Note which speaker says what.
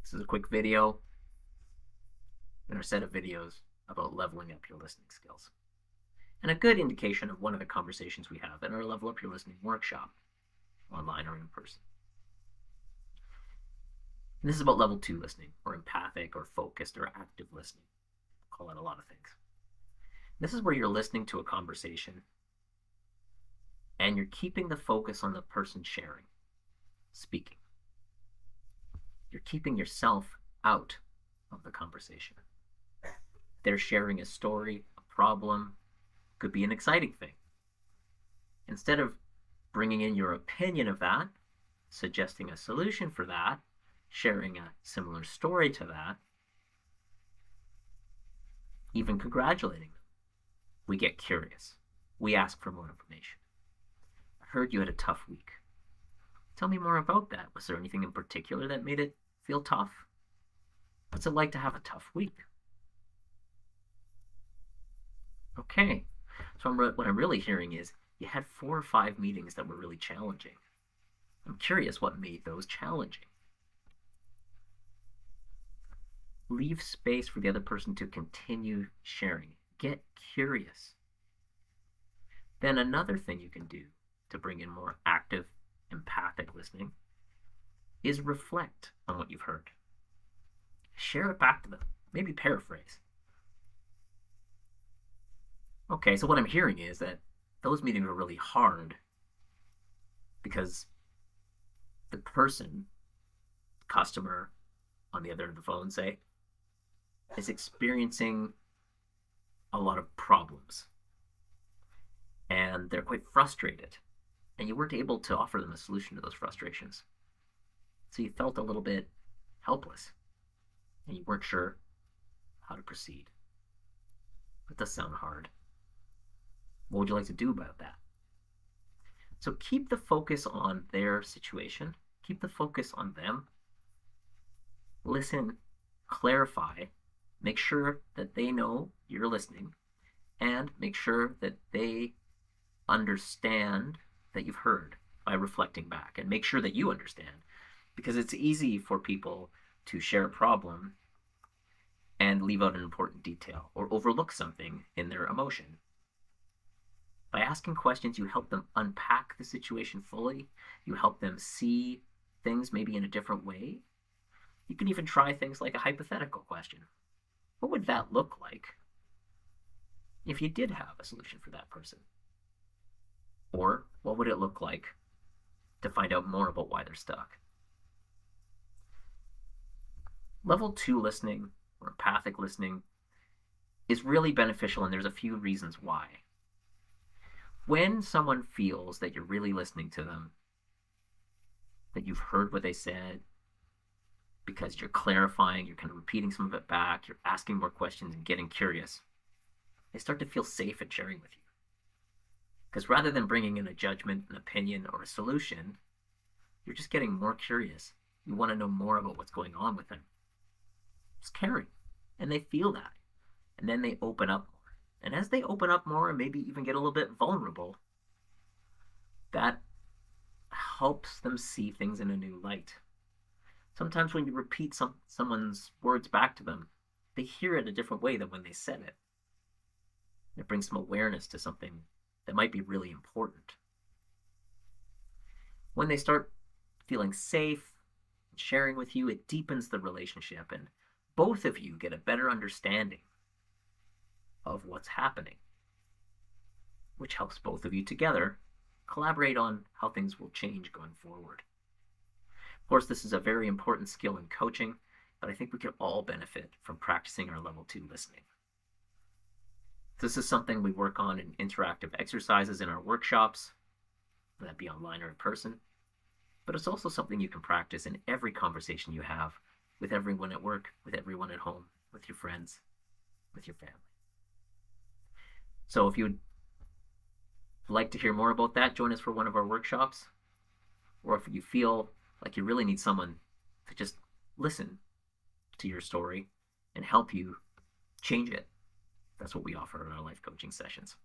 Speaker 1: This is a quick video in our set of videos about leveling up your listening skills, and a good indication of one of the conversations we have in our Level Up Your Listening workshop, online or in person. And this is about level 2 listening, or empathic, or focused, or active listening. Call it a lot of things. This is where you're listening to a conversation and you're keeping the focus on the person sharing, speaking. You're keeping yourself out of the conversation. They're sharing a story, a problem, could be an exciting thing. Instead of bringing in your opinion of that, suggesting a solution for that, sharing a similar story to that, even congratulating them, we get curious. We ask for more information. I heard you had a tough week. Tell me more about that. Was there anything in particular that made it feel tough? What's it like to have a tough week? Okay, so what I'm really hearing is you had 4 or 5 meetings that were really challenging. I'm curious what made those challenging. Leave space for the other person to continue sharing. Get curious. Then another thing you can do to bring in more active, empathic listening is reflect on what you've heard. Share it back to them. Maybe paraphrase. Okay, so what I'm hearing is that those meetings were really hard because the person, customer on the other end of the phone, say, is experiencing a lot of problems. And they're quite frustrated. And you weren't able to offer them a solution to those frustrations. So you felt a little bit helpless. And you weren't sure how to proceed. That does sound hard. What would you like to do about that? So keep the focus on their situation. Keep the focus on them. Listen, clarify, make sure that they know you're listening, and make sure that they understand that you've heard by reflecting back, and make sure that you understand, because it's easy for people to share a problem and leave out an important detail or overlook something in their emotion. By asking questions, you help them unpack the situation fully. You help them see things maybe in a different way. You can even try things like a hypothetical question. What would that look like if you did have a solution for that person? Or what would it look like to find out more about why they're stuck? Level 2 listening, or empathic listening, is really beneficial, and there's a few reasons why. When someone feels that you're really listening to them, that you've heard what they said, because you're clarifying, you're kind of repeating some of it back, you're asking more questions and getting curious, they start to feel safe at sharing with you. Because rather than bringing in a judgment, an opinion, or a solution, you're just getting more curious. You want to know more about what's going on with them. Just caring. And they feel that. And then they open up more. And as they open up more and maybe even get a little bit vulnerable, that helps them see things in a new light. Sometimes when you repeat someone's words back to them, they hear it a different way than when they said it. It brings some awareness to something that might be really important. When they start feeling safe and sharing with you, it deepens the relationship, and both of you get a better understanding of what's happening, which helps both of you together collaborate on how things will change going forward. Of course, this is a very important skill in coaching, but I think we can all benefit from practicing our level 2 listening. This is something we work on in interactive exercises in our workshops, whether that be online or in person, but it's also something you can practice in every conversation you have with everyone at work, with everyone at home, with your friends, with your family. So if you would like to hear more about that, join us for one of our workshops. Or if you feel like you really need someone to just listen to your story and help you change it, that's what we offer in our life coaching sessions.